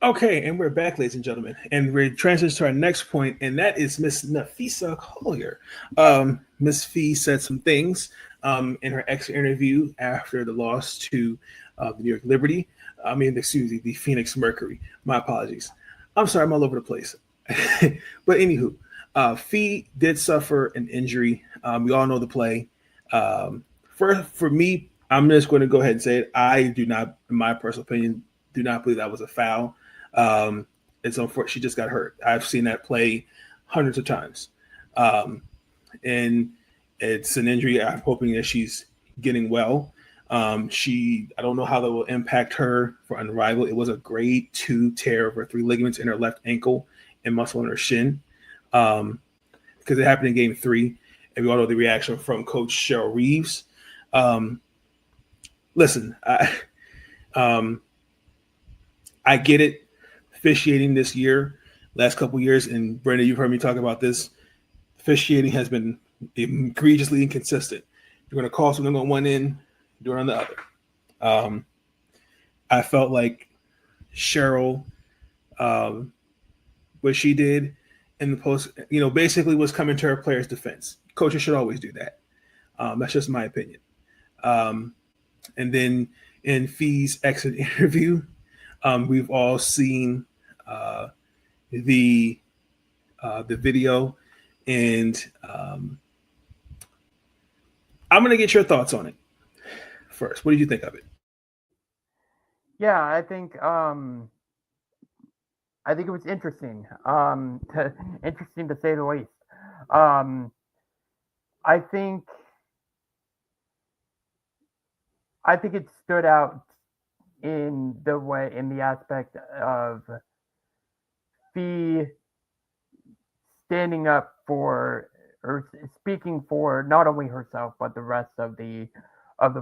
Okay, and we're back, ladies and gentlemen, and we're transitioning to our next point, and that is Miss Napheesa Collier. Miss Fee said some things in her exit interview after the loss to the New York Liberty. I mean, excuse me, the Phoenix Mercury. My apologies. I'm sorry, I'm all over the place. But anywho, Fee did suffer an injury. We all know the play. For me, I'm just going to go ahead and say it. I do not, in my personal opinion, do not believe that was a foul. It's unfortunate she just got hurt. I've seen that play hundreds of times, um, and it's an injury. I'm hoping that she's getting well. I don't know how that will impact her for Unrivaled. It was a grade 2 tear of her 3 ligaments in her left ankle and muscle in her shin, because it happened in game 3, and we all know the reaction from Coach Cheryl Reeves. Um, Listen, um, I get it. Officiating this year, last couple years, and Brenda, you've heard me talk about this. Officiating has been egregiously inconsistent. You're going to call something on one end, do it on the other. Um, I felt like Cheryl, um, what she did in the post, basically was coming to her players' defense. Coaches should always do that. That's just my opinion. Um, and then in Fee's exit interview, we've all seen uh, the the video, and I'm gonna get your thoughts on it first. What did you think of it? Yeah, I think it was interesting. Interesting to say the least. Um, I think I think it stood out in the aspect of Fee standing up for or speaking for not only herself but the rest of the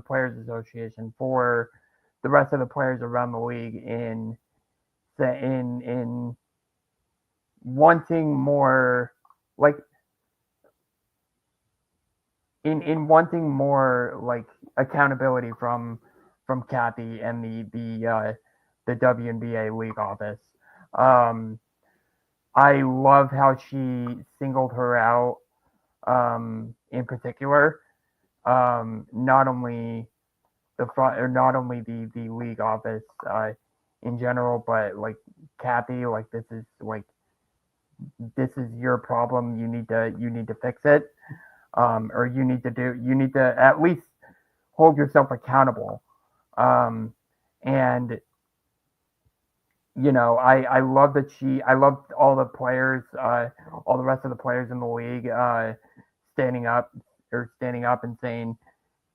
players association, for the rest of the players around the league in wanting more, like in wanting more like accountability from Cathy and the WNBA league office. Um, I love how she singled her out, in particular. Not only the front, or not only the league office in general, but like Cathy, like this is your problem. You need to fix it, or you need to at least hold yourself accountable. Um, and I love that I love all the players, all the rest of the players in the league, standing up standing up and saying,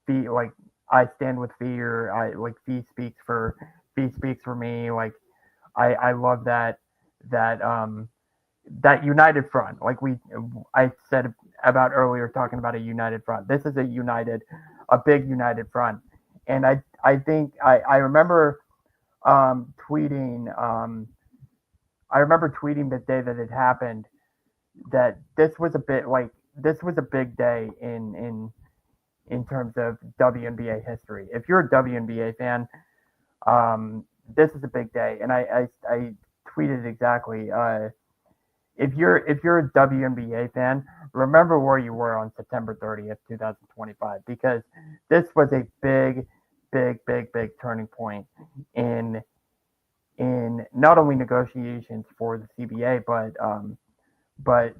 "Fee, like I stand with Fee," or I like Fee speaks for me. Like I love that that united front. Like I said about earlier, talking about a united front. This is a big united front, and I think I remember tweeting. I remember tweeting the day that it happened that this was a big day in terms of WNBA history. If you're a WNBA fan, this is a big day, and I tweeted exactly. If you're a WNBA fan, remember where you were on September 30th, 2025, because this was a big turning point in not only negotiations for the CBA, but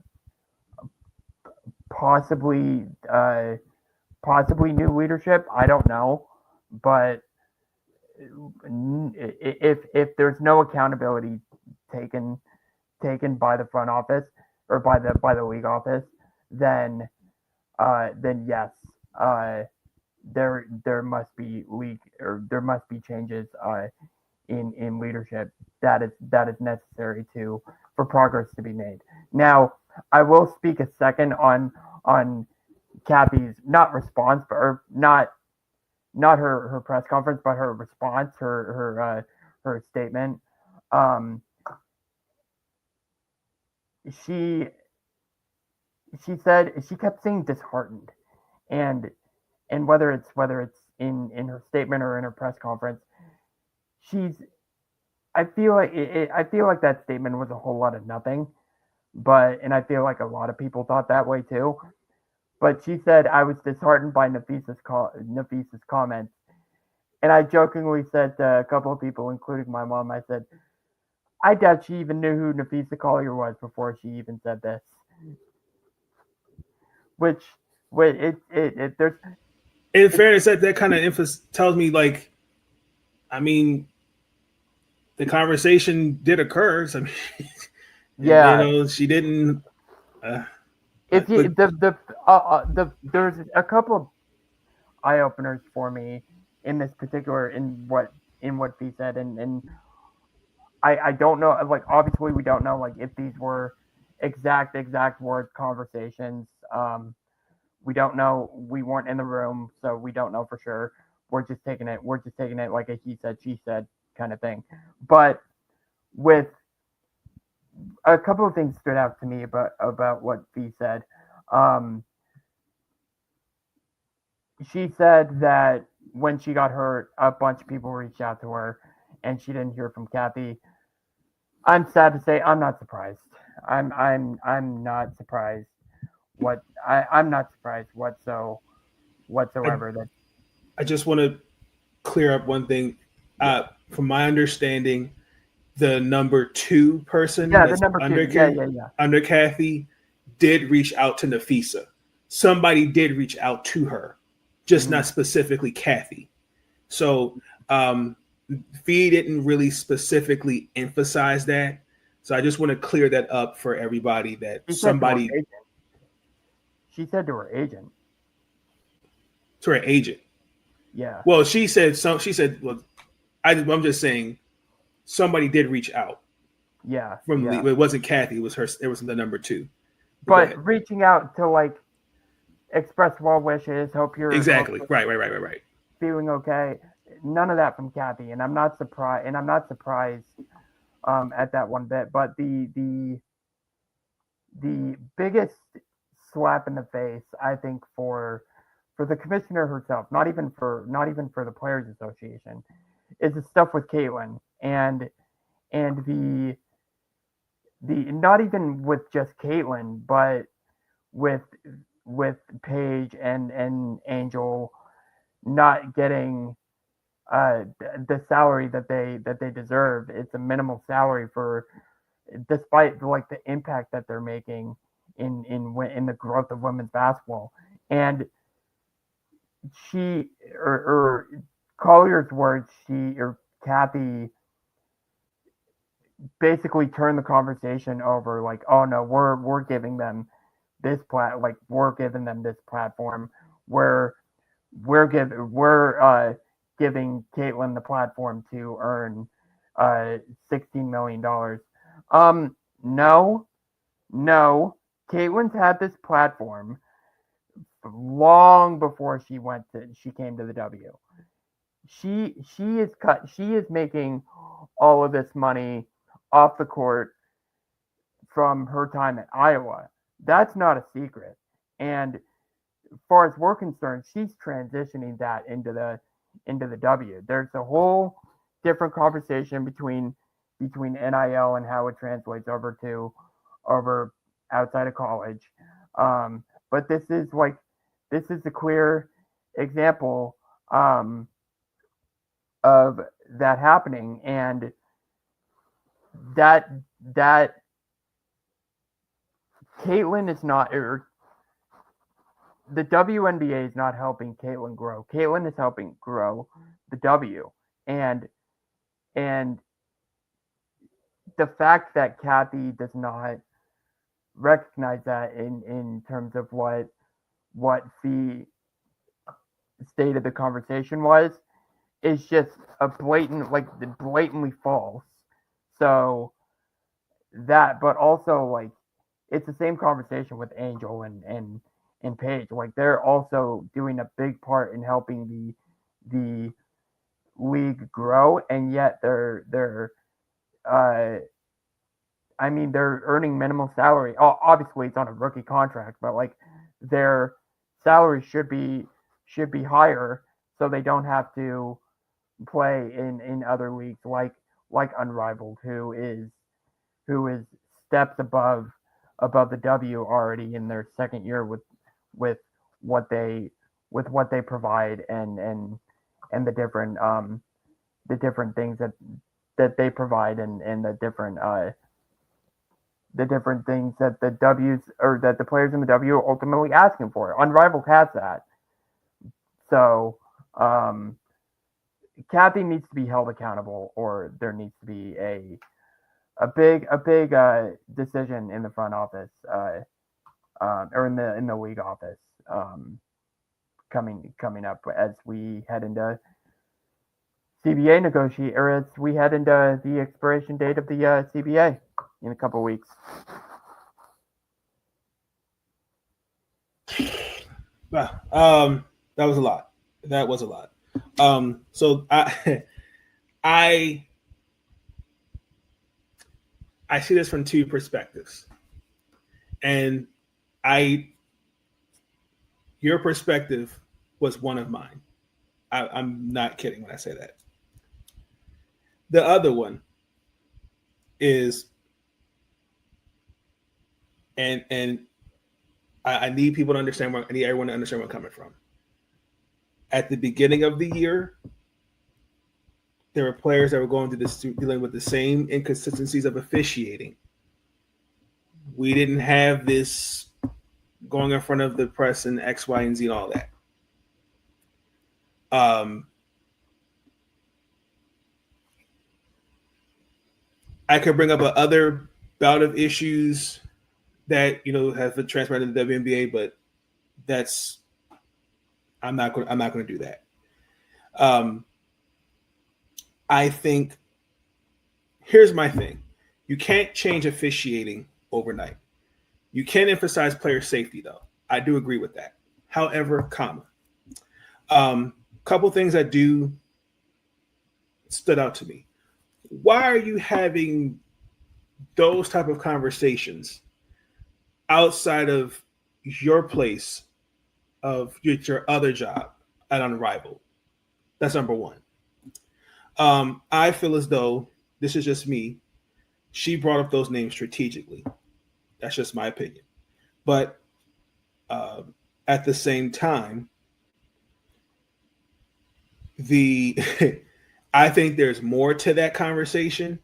possibly possibly new leadership. I don't know, but if there's no accountability taken by the front office or by the league office, then yes, uh, there must be league or there must be changes in leadership that is necessary to for progress to be made. Now, I will speak a second on Kathy's not response, but or not her press conference, but her response, her statement. Um, she she kept saying disheartened, and whether it's in her statement or in her press conference, she's I feel like I feel like that statement was a whole lot of nothing, and I feel like a lot of people thought that way too. But she said I was disheartened by Napheesa's comments, and I jokingly said to a couple of people, including my mom, I said, I doubt she even knew who Napheesa Collier was before she even said this. Which, there's In fairness, that kind of tells me, like, I mean, the conversation did occur. So, I mean, yeah. she didn't. Uh, If you but there's a couple of eye openers for me in this particular in what he said, and I don't know, like, obviously we don't know, like, if these were exact word conversations. We don't know. We weren't in the room, so we don't know for sure. We're just taking it like a he said, she said kind of thing. But with a couple of things stood out to me about what Fee said. Um, she said that when she got hurt, a bunch of people reached out to her, and she didn't hear from Cathy. I'm sad to say I'm not surprised. I'm not surprised. I'm not surprised I, whatsoever that. I just want to clear up one thing. Yeah. From my understanding, the number 2 person Yeah, the that's number two. Yeah. under Cathy did reach out to Napheesa. Somebody did reach out to her, just Hmm. not specifically Cathy. So Fee didn't really specifically emphasize that. So I just want to clear that up for everybody that She said to her somebody agent. She said to her agent. to her agent. Yeah. Well, she said some. She said, "Well, I'm just saying somebody did reach out Yeah. from the. Yeah. It wasn't Cathy. It was her. It was the number 2. But go But ahead. reaching out to, like, express well wishes, hope Exactly. you're Right. feeling okay. None of that from Cathy, and I'm not surprised. And I'm not surprised at that one bit. But the biggest slap in the face, I think, for the commissioner herself, not even for the Players Association, is the stuff with Caitlin and the not even with just Caitlin, but with with Paige and Angel not getting the salary that they deserve. It's a minimal salary for, despite, like, the impact that they're making in the growth of women's basketball. And she or Collier's words, she or Cathy basically turned the conversation over, like, oh no, we're giving them we're giving them this platform where we're giving Caitlin the platform to earn $16 million. No, no, Caitlin's had this platform long before she came to the W. She is making all of this money off the court from her time at Iowa. That's not a secret. And as far as we're concerned, she's transitioning that into the W. There's a whole different conversation between NIL and how it translates over outside of college. But this is a clear example of that happening, and that that Caitlin is not, or the WNBA is not helping Caitlin grow. Caitlin is helping grow the W, and and the fact that Cathy does not recognize that in terms of what the state of the conversation was is just a blatantly false. So but also, like, it's the same conversation with Angel and Paige. Like, they're also doing a big part in helping the league grow, and yet uh I mean, they're earning minimal salary. Oh, obviously it's on a rookie contract, but, like, their salary should be higher so they don't have to play in other leagues like Unrivaled, who is steps above the W already in their second year with what they provide and the different things that they provide and the different things that the W's or that the players in the W are ultimately asking for. Unrivaled has that. So Cathy needs to be held accountable, or there needs to be a big decision in the front office or in the league office coming up as we head into CBA negotiate, or as we head into the expiration date of the CBA in a couple of weeks. Wow, that was a lot. That was a lot. So I see this from two perspectives, and your perspective was one of mine. I'm not kidding when I say that. The other one is, and I need people to understand I need everyone to understand where I'm coming from. At the beginning of the year, there were players that were going through this, dealing with the same inconsistencies of officiating. We didn't have this going in front of the press and X, Y, and Z and all that. I could bring up another bout of issues that have been transferred to the WNBA, but I'm not going to do that. I think here's my thing: you can't change officiating overnight. You can emphasize player safety, though. I do agree with that. However, couple things that do stood out to me. Why are you having those type of conversations outside of your place of your other job at Unrivaled? That's number one. I feel as though, this is just me, she brought up those names strategically. That's just my opinion. But at the same time, I think there's more to that conversation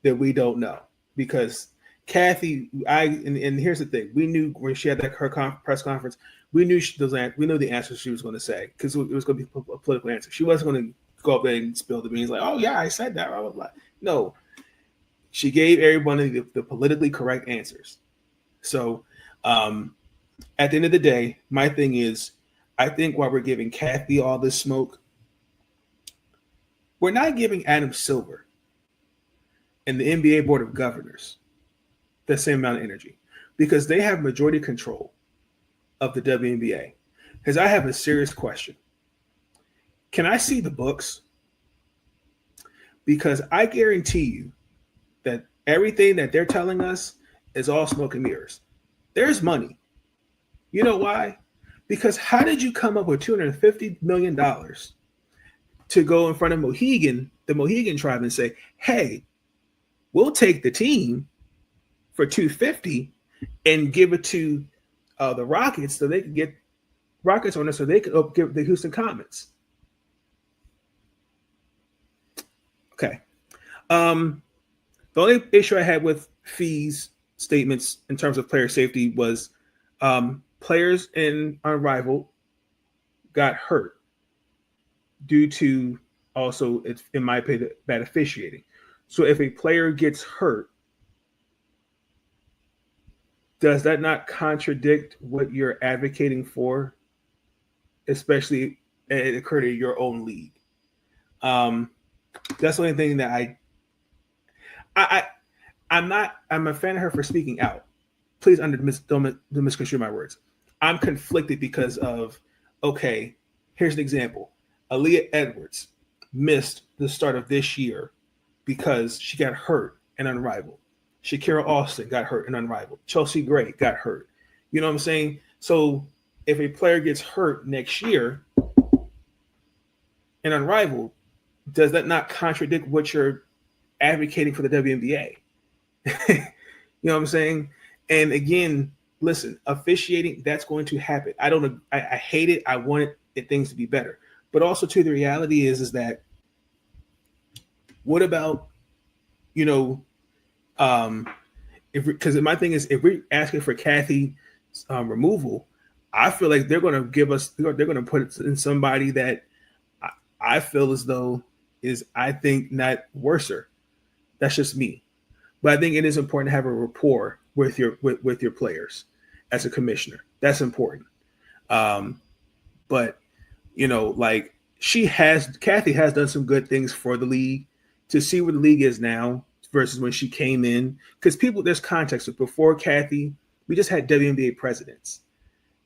that we don't know, because Cathy, and here's the thing: we knew when she had her press conference, we knew the answers she was going to say, because it was going to be a political answer. She wasn't going to go up there and spill the beans like, "Oh yeah, I said that." Blah, blah, blah. No, she gave everybody the politically correct answers. So, at the end of the day, my thing is, I think while we're giving Cathy all this smoke, we're not giving Adam Silver and the NBA Board of Governors the same amount of energy, because they have majority control of the WNBA. Because I have a serious question. Can I see the books? Because I guarantee you that everything that they're telling us is all smoke and mirrors. There's money. You know why? Because how did you come up with $250 million to go in front of the Mohegan tribe, and say, "Hey, we'll take the team for $250 and give it to the Rockets so they can get Rockets owners so they could give the Houston Comets"? Okay. The only issue I had with Fee's statements in terms of player safety was players in Unrivaled got hurt due to, also, it's in my opinion, bad officiating. So if a player gets hurt, does that not contradict what you're advocating for, especially it occurred in your own league? That's the only thing that I'm a fan of her for speaking out. Please don't misconstrue my words. I'm conflicted because of, okay, here's an example. Aaliyah Edwards missed the start of this year because she got hurt in Unrivaled. Shakira Austin got hurt in Unrivaled. Chelsea Gray got hurt. You know what I'm saying? So if a player gets hurt next year in Unrivaled, does that not contradict what you're advocating for the WNBA. You know what I'm saying? And again, listen, officiating, that's going to happen. I hate it. I want things to be better. But also too, the reality is that what about, you know, because my thing is, if we're asking for Cathy removal, I feel like they're going to give us, they're going to put it in somebody that I feel as though is, I think, not worser. That's just me. But I think it is important to have a rapport with your players as a commissioner. That's important. Um, but like Cathy has done some good things for the league. To see where the league is now versus when she came in, because there's context. Before Cathy, we just had WNBA presidents.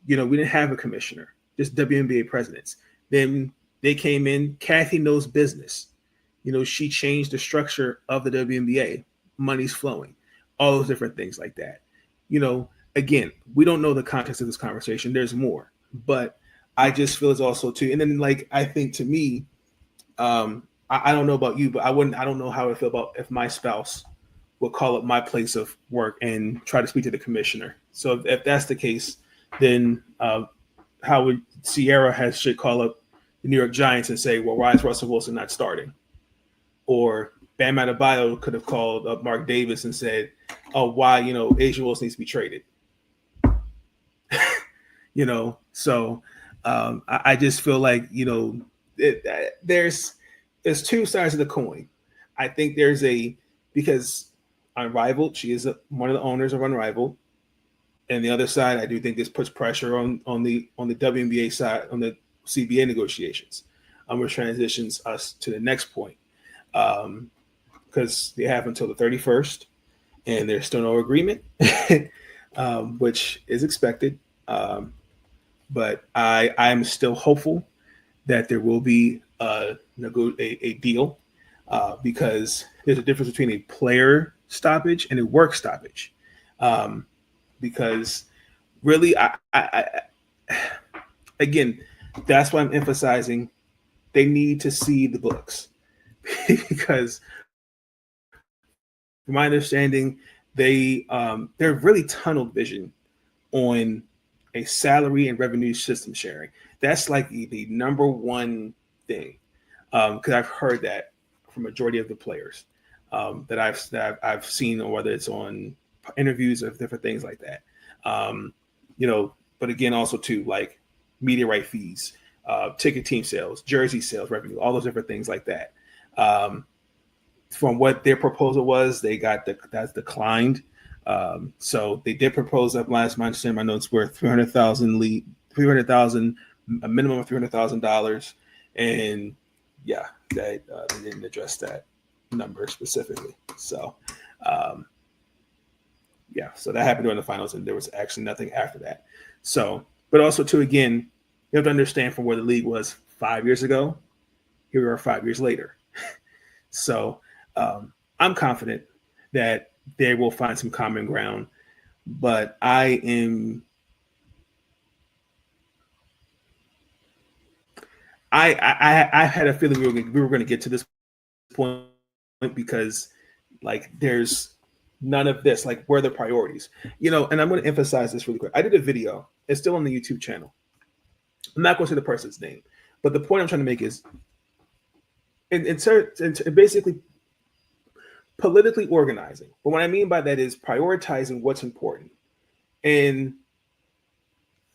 We didn't have a commissioner, just WNBA presidents. Then they came in. Cathy knows business. She changed the structure of the WNBA. Money's flowing, all those different things like that. Again, we don't know the context of this conversation. There's more, but I just feel it's also too. And then, like, I think to me, I don't know about you, but I don't know how I feel about if my spouse would call up my place of work and try to speak to the commissioner. So if that's the case, then how would Sierra should call up the New York Giants and say, well, why is Russell Wilson not starting? Or Bam Adebayo could have called up Mark Davis and said, oh, why, Asia Wilson needs to be traded. So I just feel like, there's two sides of the coin. I think there's because Unrivaled, she is one of the owners of Unrivaled. And the other side, I do think this puts pressure on the WNBA side, on the CBA negotiations, which transitions us to the next point. Because they have until the 31st, and there's still no agreement, which is expected. But I'm still hopeful that there will be a deal, because there's a difference between a player stoppage and a work stoppage. Because really, I again, that's why I'm emphasizing they need to see the books. Because from my understanding, they're really tunnel vision on a salary and revenue system sharing. That's like the number one thing, because I've heard that from majority of the players that I've seen, or whether it's on interviews or different things like that. But again, also too, like media right fees, ticket team sales, jersey sales revenue, all those different things like that. From what their proposal was, that's declined. So they did propose up last month. My notes were $300,000, a minimum of $300,000, and yeah, they didn't address that number specifically. So, so that happened during the finals, and there was actually nothing after that. So, but also too, again, you have to understand from where the league was 5 years ago. Here we are 5 years later. So I'm confident that they will find some common ground, but I had a feeling we were going to get to this point, because like there's none of this, like, where are the priorities, and I'm going to emphasize this really quick. I did a video. It's still on the YouTube channel. I'm not going to say the person's name, but the point I'm trying to make is it's basically politically organizing. But what I mean by that is prioritizing what's important. And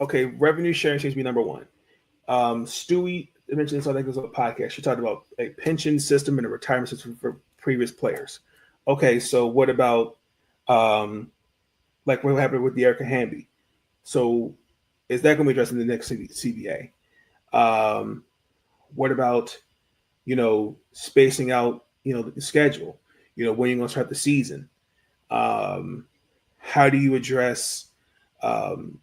okay, revenue sharing seems to be number one. Stewie mentioned this, I think it was a podcast. She talked about a pension system and a retirement system for previous players. Okay, so what about like what happened with the Erica Hamby? So is that going to be addressed in the next CBA? What about spacing out the schedule? When you're going to start the season? How do you address player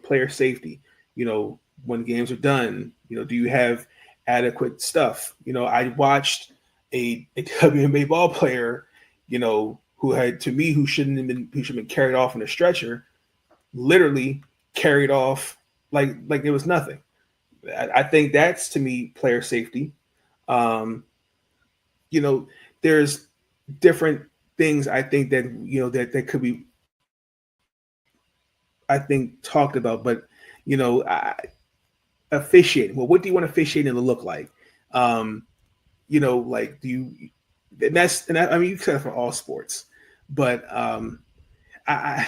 player safety? When games are done, do you have adequate stuff? I watched a WNBA ball player, who should have been carried off in a stretcher, literally carried off like it was nothing. I think that's, to me, player safety. there's different things I think that that could be, I think, talked about. But officiating. Well, what do you want officiating to look like? Um, like, do you? I mean, you said it for all sports, but I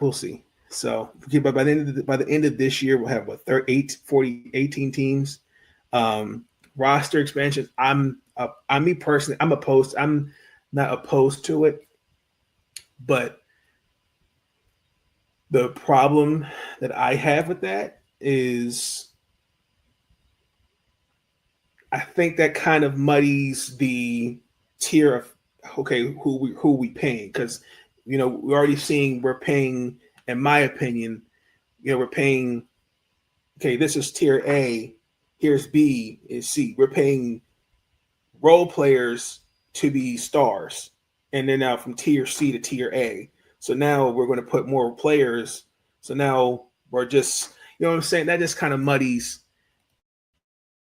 we'll see. So, but by the end of this year, we'll have what 18 teams. Roster expansion. I'm me personally. I'm opposed. I'm not opposed to it, but the problem that I have with that is I think that kind of muddies the tier of, okay, who we paying, because we're already seeing we're paying, in my opinion, we're paying, okay, this is tier A, here's B, is C. We're paying role players to be stars, and then now from tier C to tier A. So now we're going to put more players. So now we're just, what I'm saying, that just kind of muddies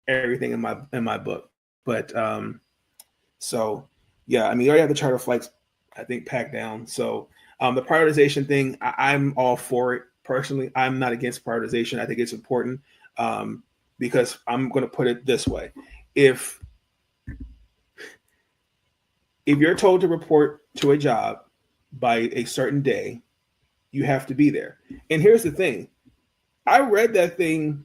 everything in my book. But so yeah, I mean, you already have the charter flights, I think, packed down. So the prioritization thing, I'm all for it personally. I'm not against prioritization. I think it's important, because I'm going to put it this way: if you're told to report to a job by a certain day, you have to be there. And here's the thing: I read that thing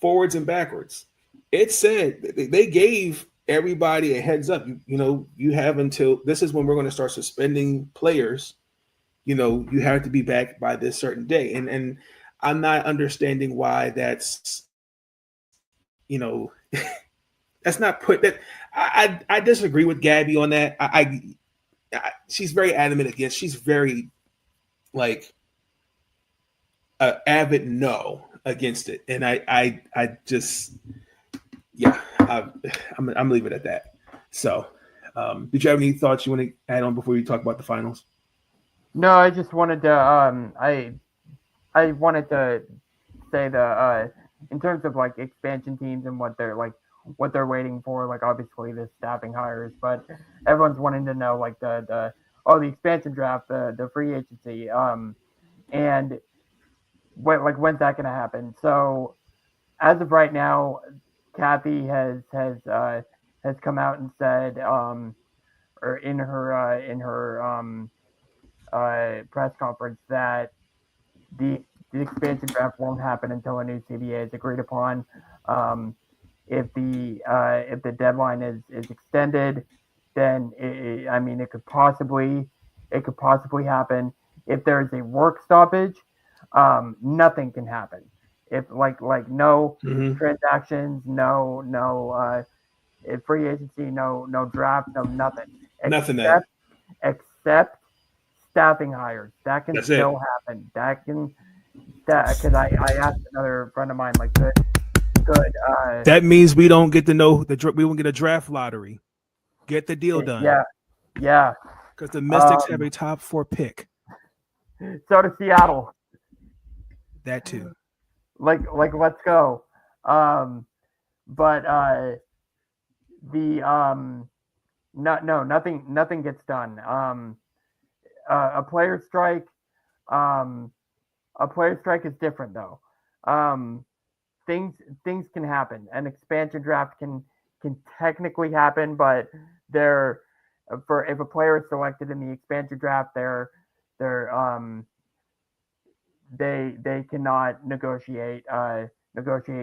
forwards and backwards. It said they gave everybody a heads up. You have until this is when we're going to start suspending players. You have to be back by this certain day, and I'm not understanding why that's not put that. I disagree with Gabby on that. She's very adamant against. She's very like avid no against it, and I just, yeah, I'm leave it at that. So, did you have any thoughts you want to add on before we talk about the finals? No, I just wanted to I wanted to say in terms of like expansion teams and what they're waiting for, like obviously the staffing hires, but everyone's wanting to know like the expansion draft, the free agency, and when's that gonna happen? So as of right now, Cathy has come out and said, or in her press conference, that the the expansion draft won't happen until a new CBA is agreed upon. Um, if the deadline is extended, then I mean it could possibly happen. If there's a work stoppage, nothing can happen. If no Mm-hmm. transactions, free agency, no draft, no nothing, Nothing that. except staffing hires. That can That's still it. happen. That because I asked another friend of mine, like, good. That means we don't get to know we won't get a draft lottery. Get the deal done, Yeah, yeah. because the Mystics have Um, a top 4 pick. so does Seattle. That too. Let's go. Um, but the no, nothing gets done. A player strike. Um, a player strike is different though. Um, things things can happen. An expansion draft can technically happen, but they're for if a player is selected in the expansion draft, they're they cannot negotiate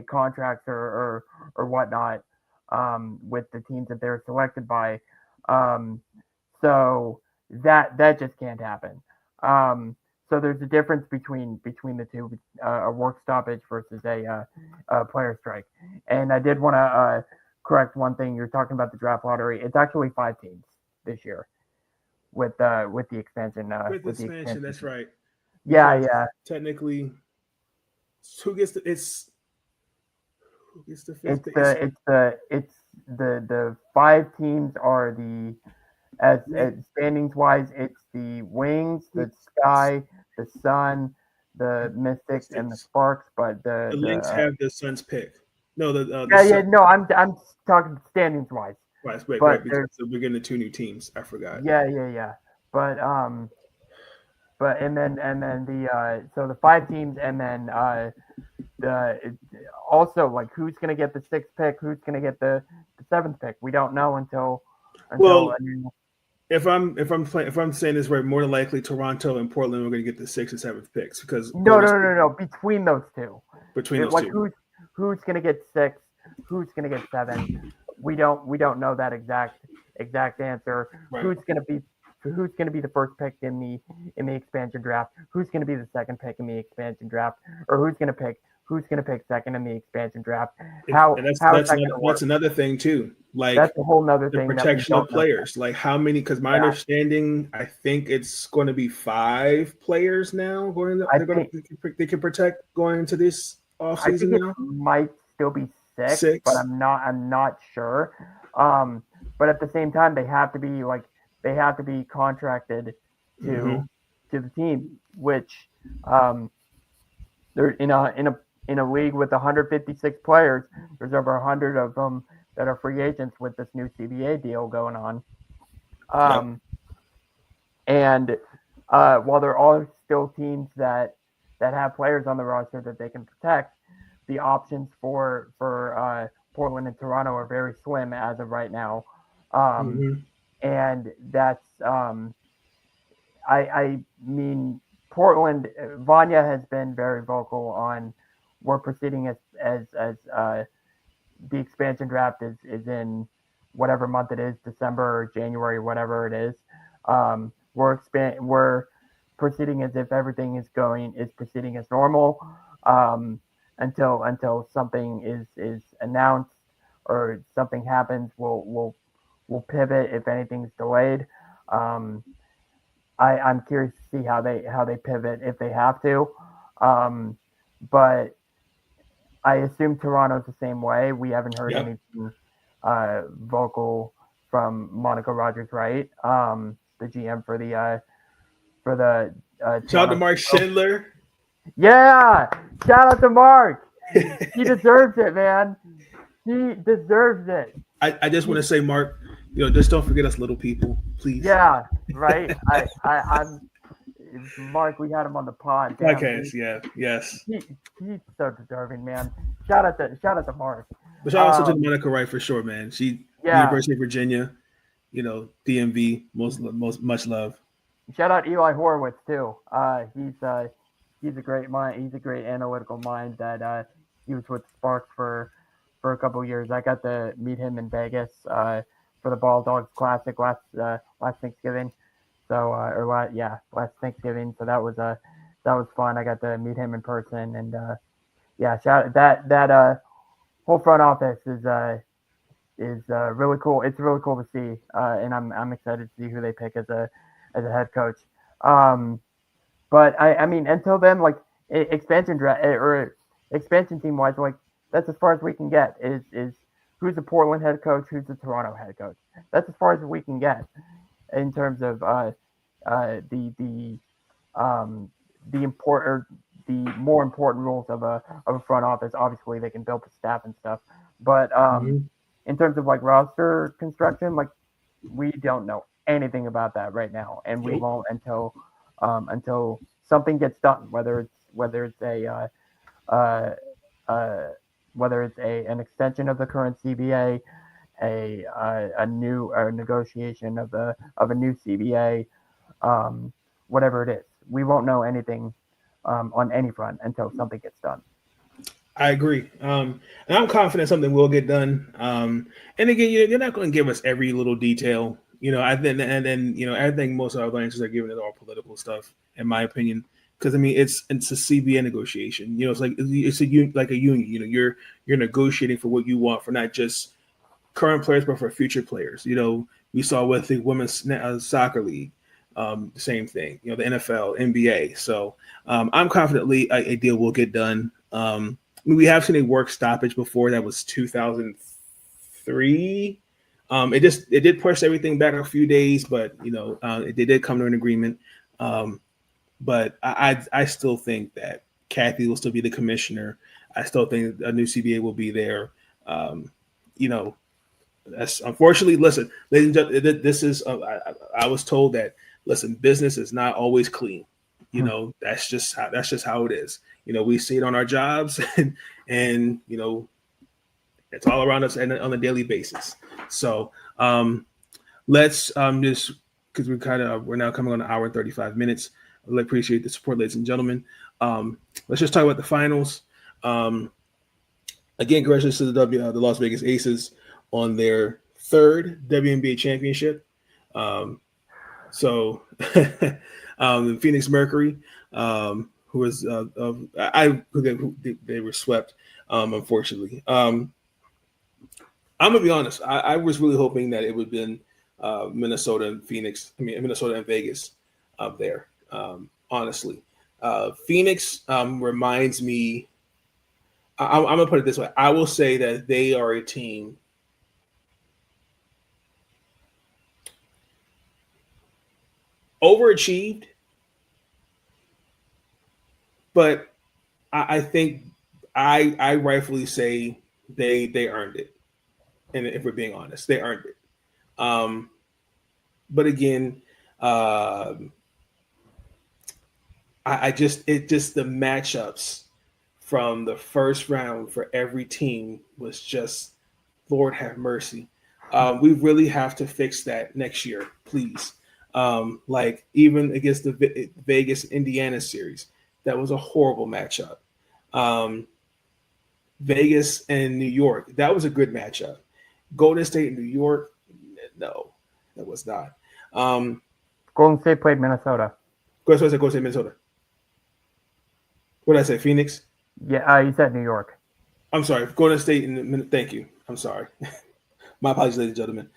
contracts or whatnot with the teams that they're selected by. Um, so that just can't happen. So there's a difference between the two, a work stoppage versus a player strike. And I did want to correct one thing. You're talking about the draft lottery. It's actually 5 teams this year with the expansion. With With the expansion, expansion. that's right. Yeah, Because yeah. technically, who gets the it's who gets the fifth It's pick? the it's the it's the 5 teams are the as standings wise, it's the Wings, the Sky, the Sun, the Mystics, and the Mystics. Sparks. But The Lynx have the Suns pick. No, the No, I'm talking standings wise. right, But because we're getting the 2 new teams. I forgot. yeah. But and then the so the 5 teams, and then the also like who's gonna get the 6th pick, who's gonna get the 7th pick. We don't know until Well, I mean, if I'm saying this right, more than likely Toronto and Portland are going to get the 6th and 7th picks because no. Between those two, between those two, who's gonna get 6, who's gonna get 7. We don't know that exact answer. right. Who's gonna be the first pick in the expansion draft? Who's gonna be the second pick in the expansion draft? Or who's gonna pick second in the expansion draft? How is that gonna work? That's another thing too. Like That's a whole nother the thing protection that we of don't know. players. Like how many? Because my Yeah. understanding, I think it's going to be 5 players now. They can protect going into this I offseason think it now. might still be 6, 6. but I'm not sure. But at the same time, they have to be contracted to the team, which they're in a league with 156 players. There's over 100 of them that are free agents with this new CBA deal going on. And while there are still teams that have players on the roster that they can protect, the options for Portland and Toronto are very slim as of right now. And that's I mean, Portland, Vanya has been very vocal on we're proceeding as the expansion draft is in whatever month it is, December or January, whatever it is. We're proceeding as if everything is proceeding as normal until something is announced or something happens. We'll pivot if anything's delayed. I'm curious to see how they pivot if they have to. But I assume Toronto's the same way. We haven't heard anything vocal from Monica Rogers-Wright, the GM for the shout out to Mark Schindler. Yeah, shout out to Mark. He deserves it, man. He deserves it. I just want to say, Mark, just don't forget us little people, please. Yeah, right. I'm Mark. We had him on the podcast. Yes. He's so deserving, man. Shout out to Mark. But shout out to Monica Wright for sure, man. University of Virginia, DMV, much love. Shout out Eli Horowitz too. He's a great mind. He's a great analytical mind that he was with Sparks for a couple of years. I got to meet him in Vegas for the Ball Dogs Classic last Thanksgiving. So last Thanksgiving. So that was fun. I got to meet him in person, and shout that whole front office is really cool. It's really cool to see, and I'm excited to see who they pick as a head coach. But I mean, until then, like expansion draft or expansion team wise, like that's as far as we can get. Is who's the Portland head coach, who's the Toronto head coach? That's as far as we can get in terms of the more important roles of a front office. Obviously, they can build the staff and stuff, but in terms of like roster construction, like we don't know anything about that right now, and we won't until something gets done. Whether it's an extension of the current CBA, a negotiation of a new CBA, whatever it is, we won't know anything on any front until something gets done. I agree, and I'm confident something will get done. And again, you're not going to give us every little detail. I think most of our answers are giving it all political stuff, in my opinion. Because I mean, it's a CBA negotiation. It's like it's like a union. You're negotiating for what you want for not just current players, but for future players. We saw with the women's soccer league, the same thing. The NFL, NBA. So I'm confidently a deal will get done. We have seen a work stoppage before. That was 2003. It did push everything back a few days, but they did come to an agreement. But I still think that Cathy will still be the commissioner. I still think a new CBA will be there. You know, that's unfortunately. Listen, ladies and gentlemen, this is. I was told that. Listen, business is not always clean. You know, that's just how it is. You know, we see it on our jobs, and you know, it's all around us on a daily basis. So let's just because we're now coming on an hour and 35 minutes. I really appreciate the support, ladies and gentlemen. Let's just talk about the finals. Again, congratulations to the Las Vegas Aces on their third WNBA championship. So the Phoenix Mercury, who was they were swept, unfortunately. I'm gonna be honest. I was really hoping that it would have been Minnesota and Phoenix. I mean, Minnesota and Vegas up there. Honestly, Phoenix reminds me. I'm gonna put it this way. I will say that they are a team. Overachieved, but I think I rightfully say they earned it. And if we're being honest, they earned it. But again, I just the matchups from the first round for every team was just Lord have mercy. We really have to fix that next year, please. Like even against the Vegas Indiana series, that was a horrible matchup. Vegas and New York, that was a good matchup. Golden State and New York, no, that was not. Golden State played Minnesota. Golden State, Minnesota. What did I say? Phoenix? Yeah, you said New York. I'm sorry. Golden State and thank you. I'm sorry. My apologies, ladies and gentlemen.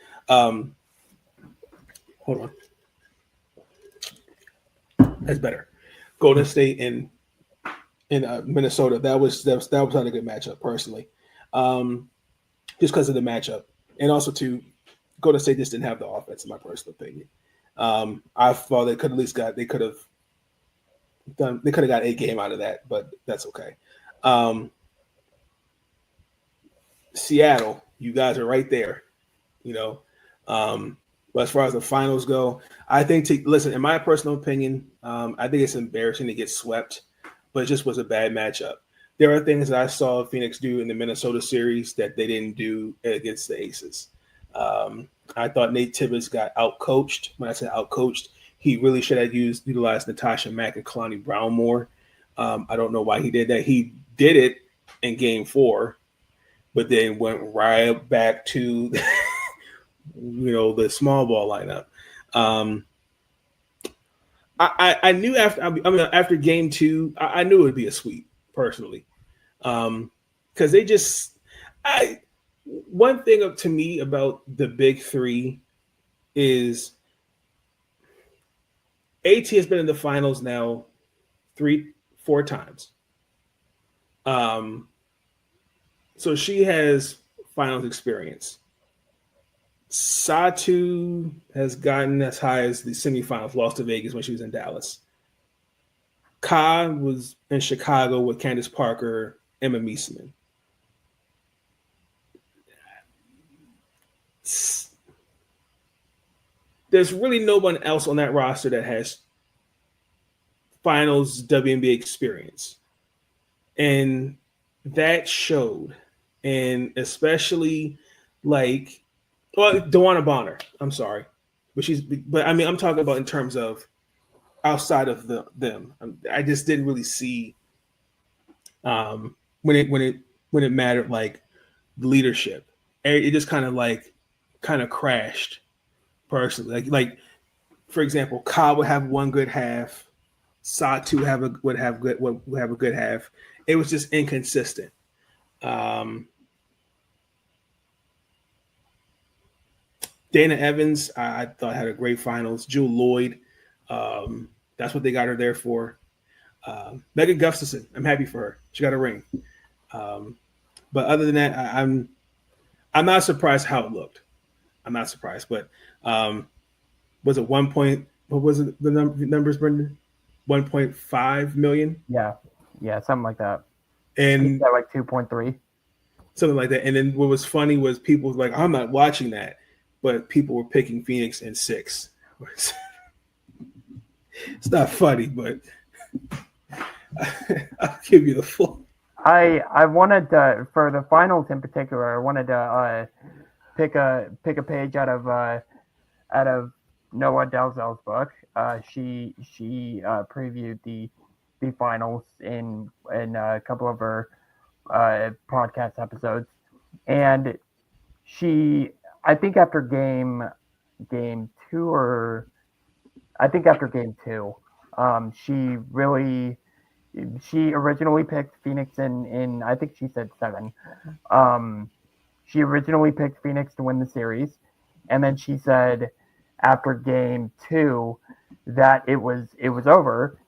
Hold on. That's better. Golden State and Minnesota. That was not a good matchup, personally. Just because of the matchup, and also to Golden State just didn't have the offense, in my personal opinion. I thought they could have got a game out of that, but that's okay. Seattle, you guys are right there, you know. But as far as the finals go, I think listen, in my personal opinion, I think it's embarrassing to get swept, but it just was a bad matchup. There are things that I saw Phoenix do in the Minnesota series that they didn't do against the Aces. I thought Nate Tibbetts got outcoached. When I say outcoached, he really should have utilized Natasha Mack and Kalani Brown more. I don't know why he did that. He did it in Game 4, but then went right back to the small ball lineup. I knew after Game 2, I knew it would be a sweep personally, because they just one thing up to me about the big three is AT has been in the finals now 3-4 times. So she has finals experience. Satu has gotten as high as the semifinals, lost to Vegas when she was in Dallas. Ka was in Chicago with Candace Parker, Emma Meesseman. There's really no one else on that roster that has finals WNBA experience. And that showed. And especially DeWanna Bonner. I'm sorry. But I mean, I'm talking about in terms of outside of them. I just didn't really see when it mattered, like leadership. It just kind of crashed personally. Like for example, Ka would have one good half, Satu would have a good half. It was just inconsistent. Dana Evans, I thought had a great finals. Jewel Lloyd, that's what they got her there for. Megan Gustafson, I'm happy for her. She got a ring. But other than that, I'm not surprised how it looked. I'm not surprised. But was it 1 point? What was it? The numbers, Brenden? 1.5 million. Yeah, something like that. And like 2.3. something like that. And then what was funny was people were like, I'm not watching that, but people were picking Phoenix in 6. It's not funny, but I'll give you the full. I wanted to, for the finals in particular, I wanted to pick a page out of Noah Dalzell's book. She previewed the finals in a couple of her podcast episodes, and she, I think after game two, or I think after game two, she really, she originally picked Phoenix in I think she said 7. Um, she originally picked Phoenix to win the series, and then she said after game two that it was over,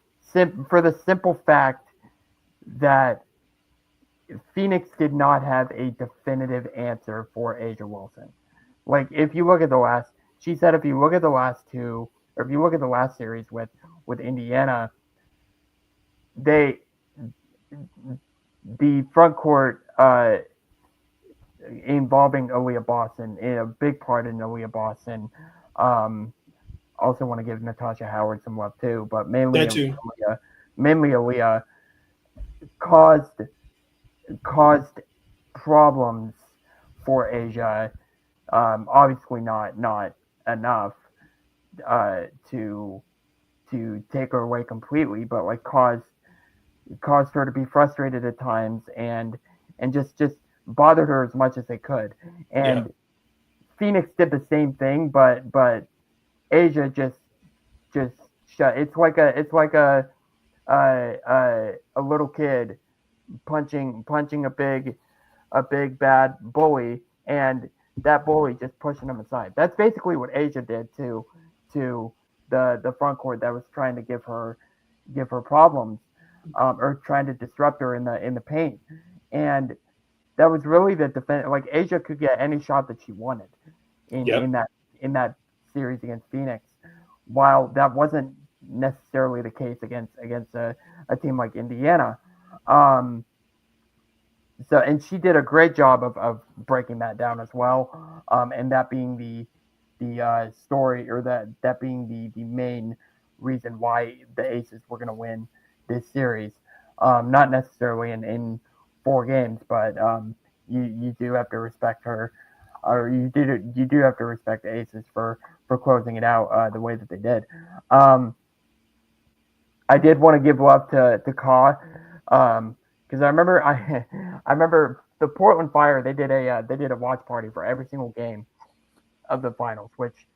for the simple fact that Phoenix did not have a definitive answer for Asia Wilson. Like if you look at the last, she said if you look at the last two, or if you look at the last series with Indiana, they the front court involving Aaliyah Boston, a big part in Aaliyah Boston. Um, Also want to give Natasha Howard some love too, but That too. Mainly Aaliyah caused caused problems for Asia. Obviously not enough uh, to to take her away completely, but like caused her to be frustrated at times, and just bothered her as much as they could. Yeah. And Phoenix did the same thing, but Asia just shut. It's like a little kid punching a big bad bully, and that bully just pushing him aside. That's basically what Asia did to the front court that was trying to give her problems, or trying to disrupt her in the paint. And that was really the defense. Like Asia could get any shot that she wanted in Yep. in that in that series against Phoenix, while that wasn't necessarily the case against a team like Indiana. Um, and she did a great job of breaking that down as well, and that being the story, or that being the main reason why the Aces were going to win this series. Not necessarily in 4 games, but you do have to respect her, or you do have to respect the Aces for closing it out the way that they did. Um, I did want to give love to Ka, because I remember the Portland Fire. They did a watch party for every single game of the finals, which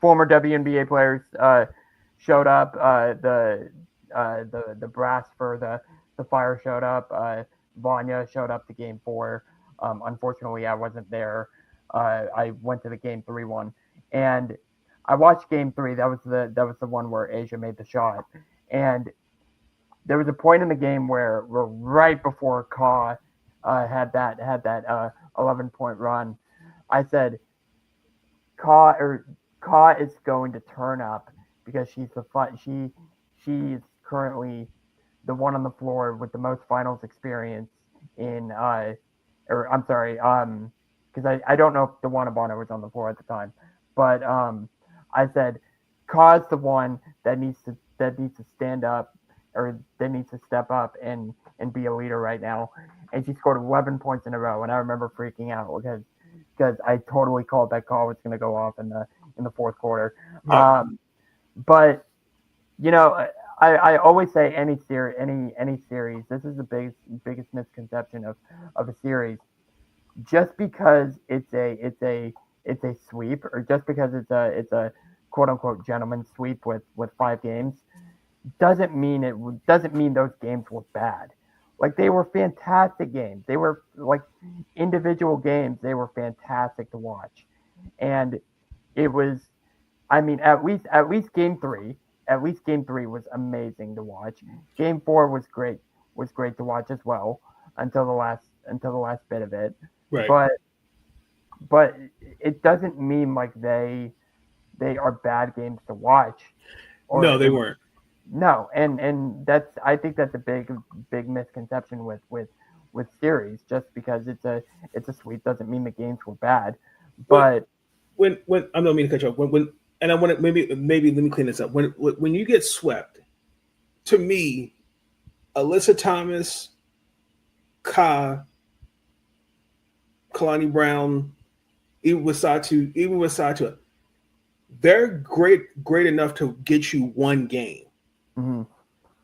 former WNBA players showed up. The brass for the Fire showed up. Vanya showed up to Game 4. Unfortunately, I wasn't there. I went to the Game 3 one, and I watched Game 3. That was the one where Asia made the shot, and there was a point in the game where right before Ka had that 11-point run, I said Ka is going to turn up, because she's currently the one on the floor with the most finals experience in or I'm sorry, because I don't know if DeWanna Bonner was on the floor at the time, but I said Ka's the one that needs to stand up, or that needs to step up and be a leader right now. And she scored 11 points in a row, and I remember freaking out because I totally called that call was going to go off in the fourth quarter. Yep. But you know, I always say any series. This is the biggest misconception of a series. Just because it's a sweep, or just because it's a quote unquote gentleman's sweep with 5 games, doesn't mean those games were bad. Like they were fantastic games. They were like individual games. They were fantastic to watch, and it was. I mean, at least game three was amazing to watch. Game 4 was great to watch as well, until the last bit of it. Right. But but it doesn't mean like they are bad games to watch, or No, they weren't. No, and I think that's a big misconception with series. Just because it's a sweep doesn't mean the games were bad. When But when I don't mean to cut you off. When and I want to maybe let me clean this up. When you get swept, to me, Alyssa Thomas, Ka, Kalani Brown, even with Satu, they're great enough to get you one game. mhm.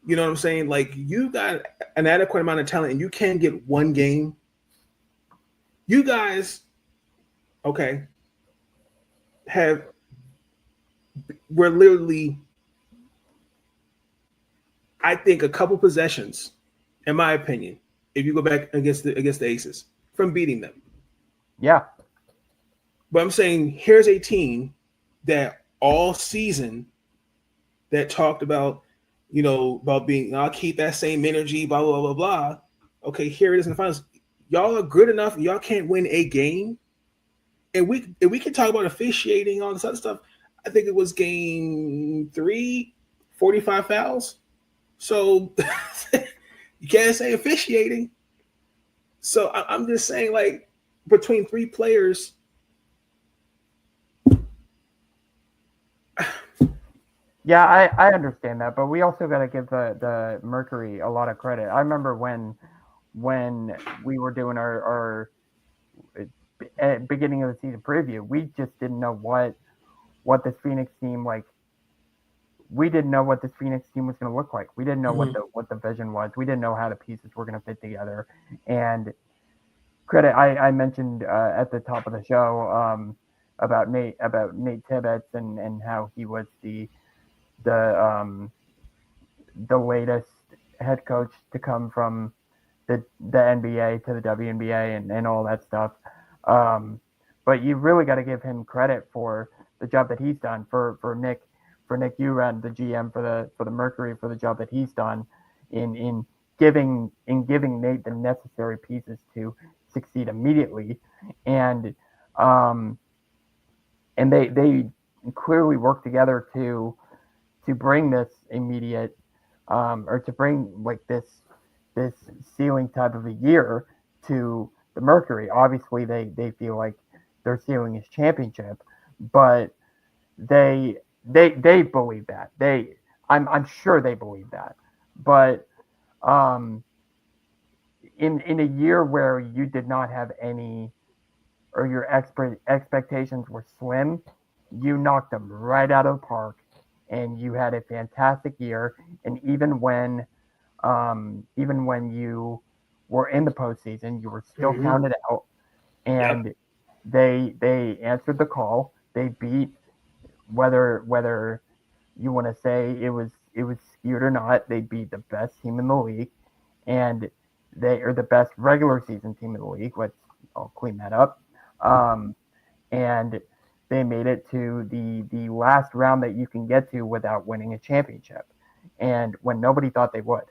You know what I'm saying? Like you got an adequate amount of talent and you can't get one game. You guys, okay, have we're literally, I think, a couple possessions, in my opinion, if you go back against the Aces from beating them. Yeah, But I'm saying here's a team that all season that talked about, about being, I'll keep that same energy, blah, blah, blah, blah. Okay, here it is in the finals. Y'all are good enough. Y'all can't win a game. And we can talk about officiating, all this other stuff. I think it was game 3, 45 fouls. So you can't say officiating. So I'm just saying, like, between three players, yeah, I understand that, but we also got to give the Mercury a lot of credit. I remember when we were doing our beginning of the season preview, we just didn't know what this Phoenix team like. We didn't know what this Phoenix team was going to look like. We didn't know what the vision was. We didn't know how the pieces were going to fit together. And credit, I mentioned at the top of the show about Nate Tibbetts and how he was the the latest head coach to come from the NBA to the WNBA and all that stuff. But you really got to give him credit for the job that he's done for Nick Uren, the GM for the Mercury, for the job that he's done in giving Nate the necessary pieces to succeed immediately, and um, and they clearly work together to bring this immediate or to bring like this ceiling type of a year to the Mercury. Obviously, they feel like their ceiling is championship, but they believe that I'm sure they believe that, but um, in a year where you did not have any or your expectations were slim, you knocked them right out of the park, and you had a fantastic year. And even when you were in the postseason, you were still counted out, yep. and they answered the call. They beat whether you want to say it was skewed or not. They beat the best team in the league, and they are the best regular season team in the league. I'll clean that up. Um, and they made it to the last round that you can get to without winning a championship, and when nobody thought they would.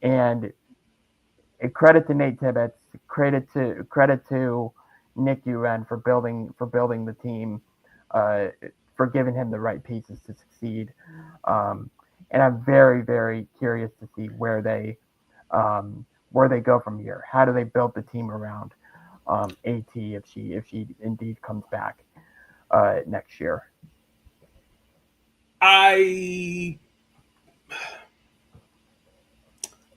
And a credit to Nate Tibbetts, credit to Nick Uren for building the team, uh, for giving him the right pieces to succeed. Um, and I'm very curious to see where they go from here. How do they build the team around At if she indeed comes back next year? I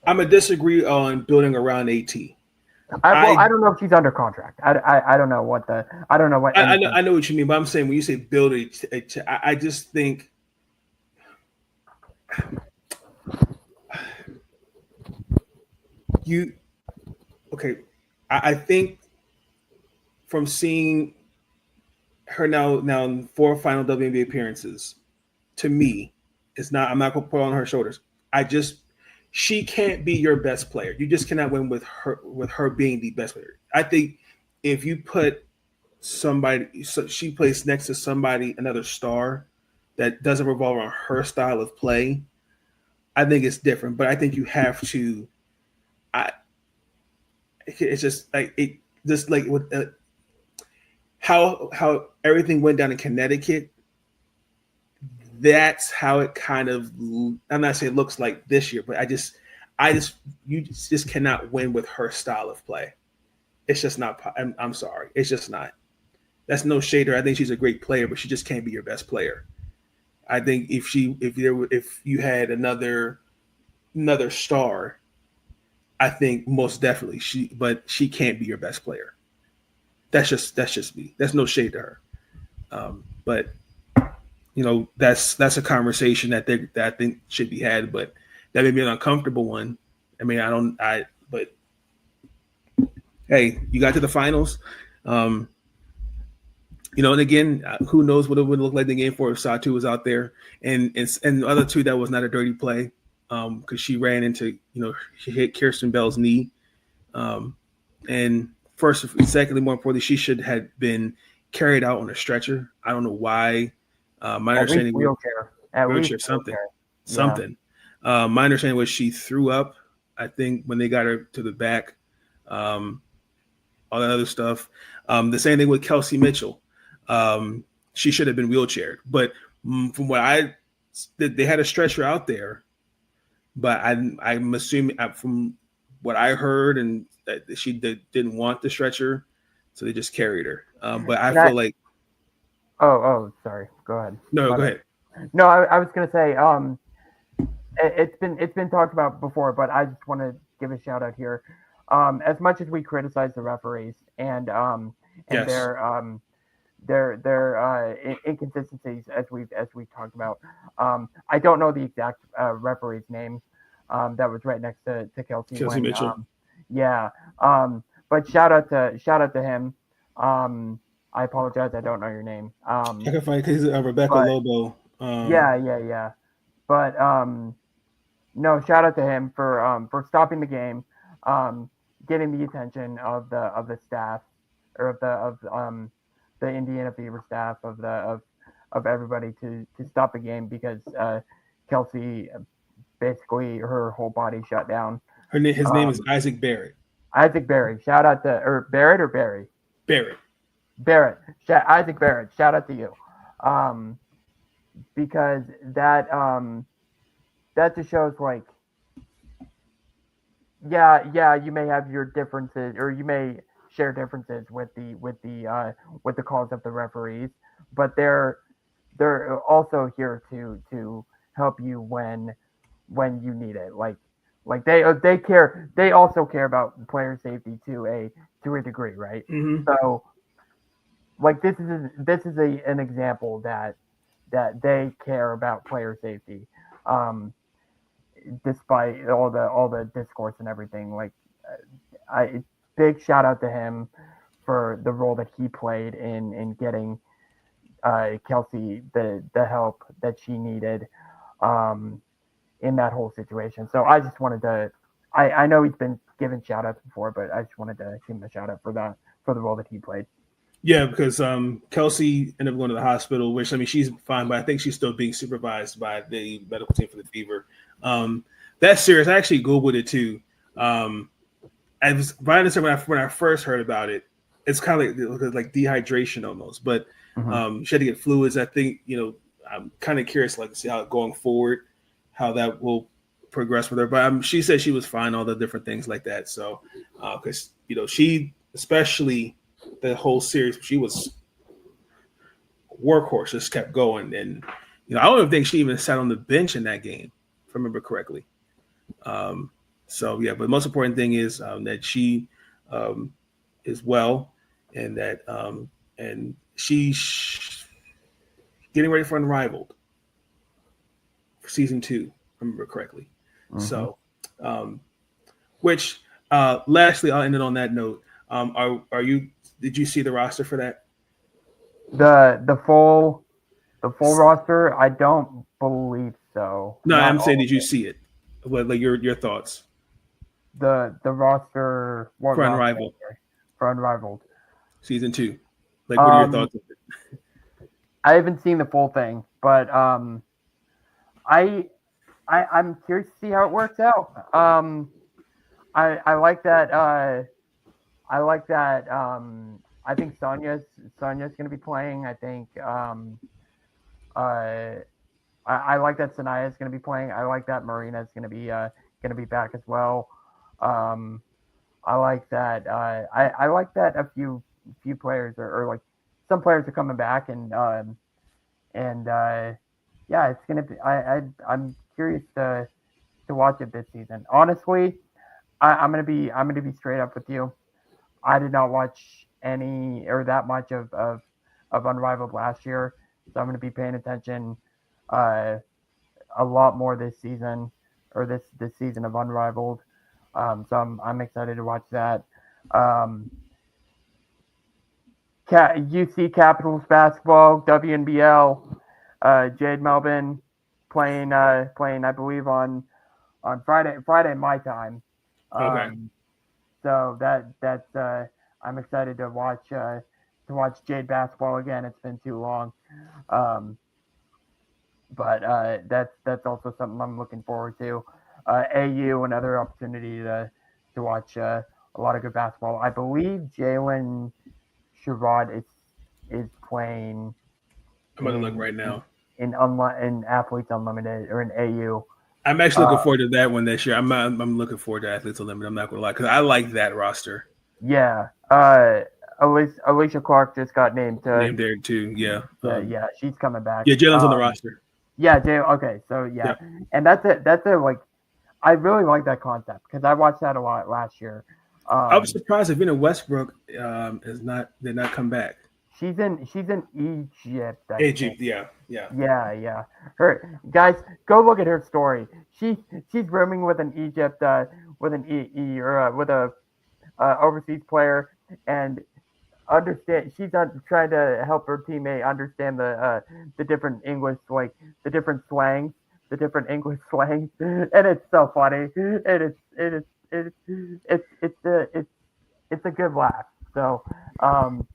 I'm a disagree on building around AT. I I don't know if she's under contract. I don't know I don't know what anything. I know what you mean, but I'm saying when you say build I just think you okay. I think from seeing her now in 4 final WNBA appearances, to me, it's not. I'm not going to put it on her shoulders. I just she can't be your best player. You just cannot win with her being the best player. I think if you put somebody, so she plays next to somebody, another star that doesn't revolve around her style of play, I think it's different. But I think you have to. I it's just like it just like with how everything went down in Connecticut. that's how it kind of. I'm not saying it looks like this year, but you just cannot win with her style of play. It's just not. I'm sorry, it's just not. That's no shader. I think she's a great player, but she just can't be your best player. I think if you had another star, I think most definitely but she can't be your best player. That's just me. That's no shade to her. But that's a conversation that I think should be had. But that may be an uncomfortable one. I mean, but hey, you got to the finals. Um, and again, who knows what it would look like in game 4 if Satu was out there, and the other two, that was not a dirty play, because she ran into, she hit Kirsten Bell's knee, and secondly, more importantly, she should have been carried out on a stretcher. I don't know why. My understanding, wheelchair, something, wheelchair. something. My understanding was she threw up, I think, when they got her to the back. All that other stuff. The same thing with Kelsey Mitchell. She should have been wheelchaired, but from what they had a stretcher out there, but I'm assuming from what I heard, and that she didn't want the stretcher, so they just carried her. But I feel like. Oh, sorry. Go ahead. No, go ahead. No, I was gonna say, it's been talked about before, but I just want to give a shout out here. As much as we criticize the referees and Yes. their inconsistencies, as we talked about, I don't know the exact referee's name that was right next to Kelsey Mitchell. But shout out to him. I apologize, I don't know your name. I can find because Rebecca Lobo. Yeah. But no, shout out to him for stopping the game, getting the attention of the staff, or of the Indiana Fever staff, of everybody to stop the game, because Kelsey, basically her whole body shut down. His name is Isaac Barrett. Isaac Barrett. Shout out to Barrett or Barry? Barrett. Isaac Barrett. Shout out to you. Because that just shows, like, you may have your differences, or you may share differences with the calls of the referees, but they're also here to help you when you need it. Like they care. They also care about player safety to a degree, right? Mm-hmm. So, like, this is an example that they care about player safety, despite all the discourse and everything. Like, big shout out to him for the role that he played in getting Kelsey the help that she needed in that whole situation. So I just wanted to. I know he's been given shout outs before, but I just wanted to give him a shout out for the role that he played. Yeah, because Kelsey ended up going to the hospital, which, I mean, she's fine, but I think she's still being supervised by the medical team for the fever. That's serious. I actually Googled it too. I was when I first heard about it, it's kind of like dehydration almost, but she had to get fluids. I think, I'm kind of curious, like, to see how going forward, how that will progress with her. But she said she was fine, all the different things like that. So, because she, especially the whole series, she was workhorse, just kept going, and I don't even think she even sat on the bench in that game, if I remember correctly. So yeah, but the most important thing is that she is well, and that and she's getting ready for Unrivaled for season 2, if I remember correctly. So, which lastly, I'll end it on that note. Did you see the roster for that? The full roster? I don't believe so. No, I'm saying, did you see it? What, like, your thoughts? The roster for Unrivaled. For Unrivaled season 2. Like, what are your thoughts of it? I haven't seen the full thing, but I'm curious to see how it works out. I like that. I like that. I think Sonya's going to be playing. I think I like that Sanaya is going to be playing. I like that Marina is going to be back as well. Um, I like that. I like that a few players or like some players are coming back and yeah, it's gonna be. I'm curious to watch it this season. Honestly, I'm gonna be straight up with you. I did not watch any or that much of Unrivaled last year, so I'm gonna be paying attention uh, a lot more this season or this season of Unrivaled. So I'm excited to watch that. Um, UC Capitals basketball, WNBL, Jade Melvin playing I believe on Friday my time. Okay. Um, so that's I'm excited to watch Jade basketball again. It's been too long. Um, but that's also something I'm looking forward to. AU, another opportunity to watch a lot of good basketball. I believe Jalen Sherrod is playing I'm gonna look in right now. in Athletes Unlimited or in AU. I'm actually looking Uh, forward to that one this year. I'm looking forward to Athletes Unlimited. I'm not gonna lie because I like that roster. yeah. Alicia Clark just got named Named there too. Yeah. yeah, she's coming back. Yeah. Jalen's on the roster. Yeah, Jay. Okay, so yeah, Yep. and that's it. Like, I really like that concept because I watched that a lot last year. I was Um, surprised if Vina Westbrook is not did not come back. she's in Egypt, I think. Egypt. Yeah. Yeah. Yeah. Her guys, go look at her story. She's rooming with an Egypt with an or with a overseas player and understand trying to help her teammate understand the different English like the different slangs, the different English slangs, and it's so funny. It's a good laugh. So, um,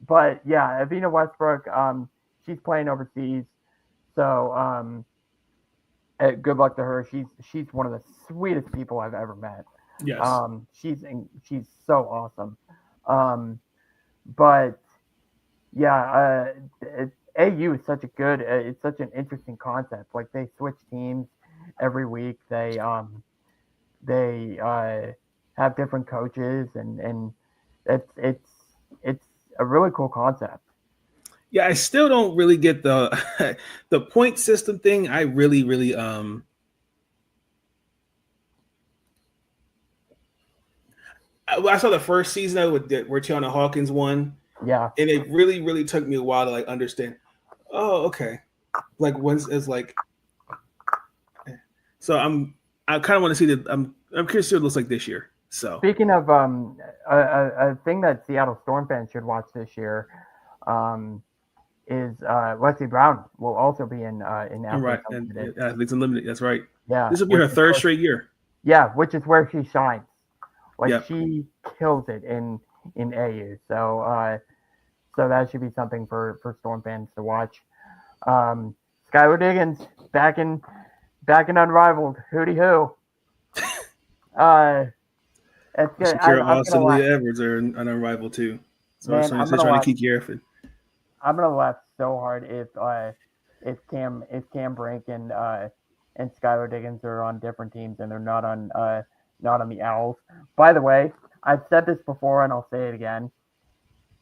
but yeah, Avina Westbrook, she's playing overseas. So, good luck to her. She's one of the sweetest people I've ever met. Yes. She's so awesome. Um, but yeah, AU is such a good. It's such an interesting concept. Like they switch teams every week. They have different coaches and it's it's a really cool concept. Yeah. I still don't really get the the point system thing. I really I saw the first season of it where Tiana Hawkins won, Yeah, and it really took me a while to like understand. Oh, okay. Like once it's like, so I kind of want to see that. I'm curious to see what it looks like this year. So speaking of a thing that Seattle Storm fans should watch this year, um, is Leslie Brown will also be in I'm right, Athletes and Unlimited. Athletes Unlimited. That's right. Yeah, This will be her third straight year. which is where she shines. Like Yep. she kills it in AU. So that should be something for Storm fans to watch. Um, Skylar Diggins back in Unrivaled. Hooty hoo. Uh, it's good. Shakira I'm Austin, gonna laugh, Leah Edwards are an Unrivaled too. So man. they're trying to keep Garrison. I'm gonna laugh so hard if Cam Brink and Skylar Diggins are on different teams and they're not on the Owls. By the way, I've said this before and I'll say it again.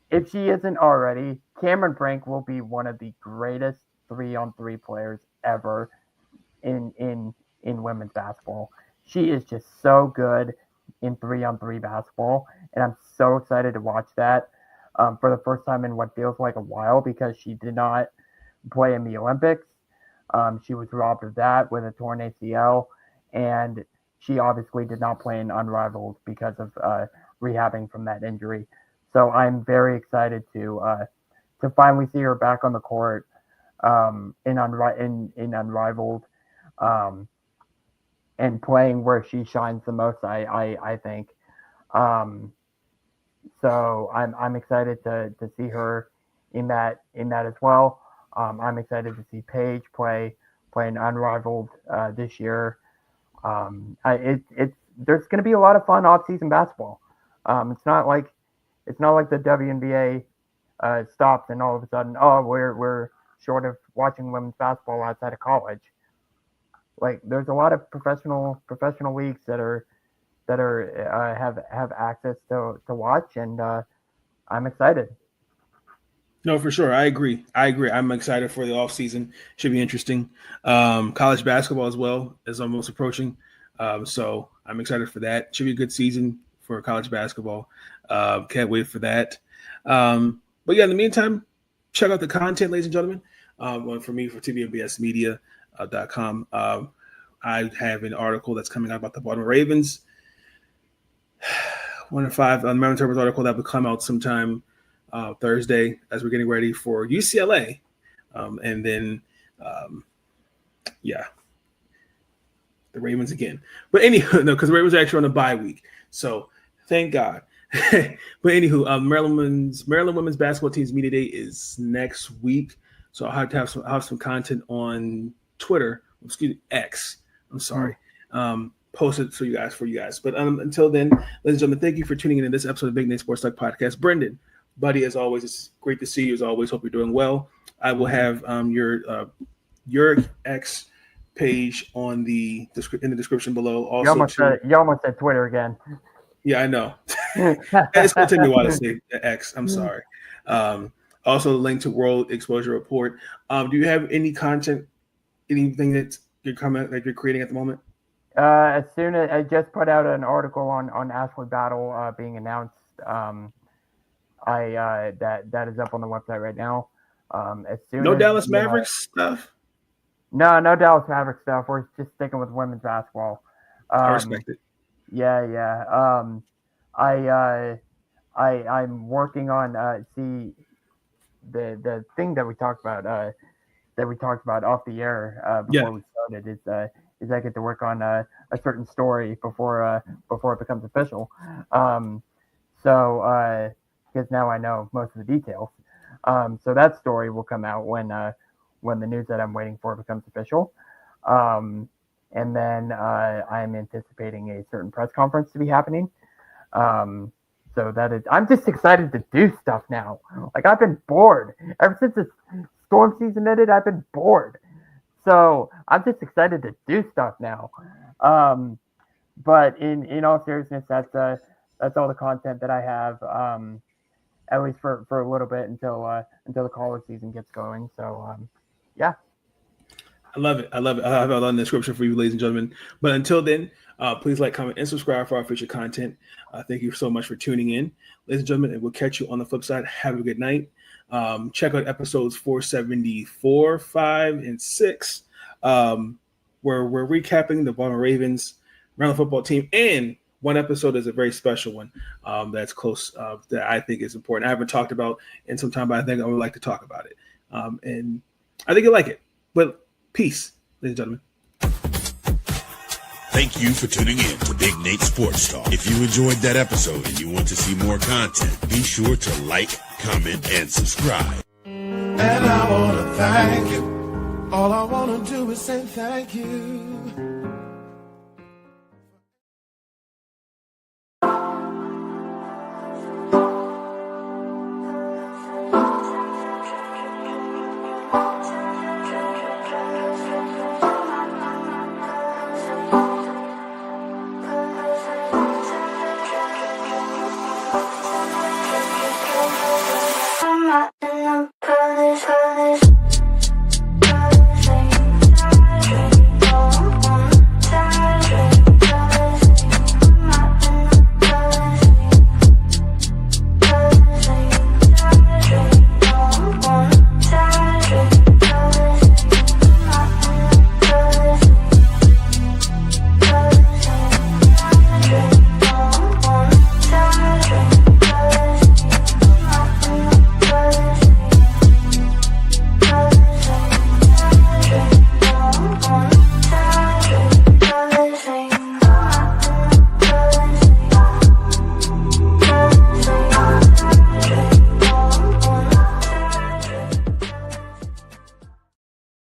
If she isn't already, Cameron Brink will be one of the greatest 3-on-3 players ever in women's basketball. She is just so good in 3-on-3 basketball, and I'm so excited to watch that for the first time in what feels like a while because she did not play in the Olympics. She was robbed of that with a torn ACL, and she obviously did not play in Unrivaled because of rehabbing from that injury. So I'm very excited to finally see her back on the court in Unrivaled um, and playing where she shines the most. I think. Um, so I'm excited to see her in that as well. I'm excited to see Paige play an Unrivaled this year. It's there's going to be a lot of fun off-season basketball. It's not like the WNBA stops and all of a sudden, oh, short of watching women's basketball outside of college. Like, there's a lot of professional leagues that have access to watch, and I'm excited. No, for sure. I agree. I'm excited for the off season. Should be interesting. College basketball as well is almost approaching. So I'm excited for that. Should be a good season for college basketball. Can't wait for that. But yeah, in the meantime, check out the content, ladies and gentlemen. One for me for tvmbsmedia.com. I have an article that's coming out about the Baltimore Ravens. 1 in 5 on Maryland Terrapins article that will come out sometime Thursday as we're getting ready for UCLA. And then, the Ravens again. But anywho, no, because the Ravens are actually on a bye week. So thank God. But anywho, Maryland women's basketball team's media day is next week. So I'll have to have some content on Twitter. X. I'm sorry. Post it for you guys. But until then, ladies and gentlemen, thank you for tuning in to this episode of Big Nate Sports Talk Podcast. Brenden, buddy, as always, it's great to see you. As always, hope you're doing well. I will have your X page in the description below. Also, you almost said Twitter again. Yeah, I know. It's going to take me a while to say X. I'm sorry. Also, the link to World Exposure Report. Do you have any content, anything that you're creating at the moment? As soon as I just put out an article on Ashwood Battle being announced, that is up on the website right now. Dallas Mavericks stuff. No Dallas Mavericks stuff. We're just sticking with women's basketball. I respect it. Yeah. I'm working on the thing that we talked about off the air before we started is I get to work on a certain story before it becomes official. So because now I know most of the details. So that story will come out when the news that I'm waiting for becomes official. And then I'm anticipating a certain press conference to be happening. So I'm just excited to do stuff now. Like, I've been bored. Ever since this storm season ended, I've been bored. So I'm just excited to do stuff now. But in all seriousness, that's all the content that I have, at least for a little bit until the college season gets going. So, yeah. I love it. I'll have it all in the description for you, ladies and gentlemen. But until then, please like, comment, and subscribe for our future content. Thank you so much for tuning in, ladies and gentlemen, and we'll catch you on the flip side. Have a good night. Check out episodes 474, 5, and 6, where we're recapping the Baltimore Ravens Maryland football team. And one episode is a very special one that's close, that I think is important. I haven't talked about in some time, but I think I would like to talk about it. And I think you'll like it. But peace, ladies and gentlemen. Thank you for tuning in to Big Nate Sports Talk. If you enjoyed that episode and you want to see more content, be sure to like, comment, and subscribe. And I want to thank you. All I want to do is say thank you.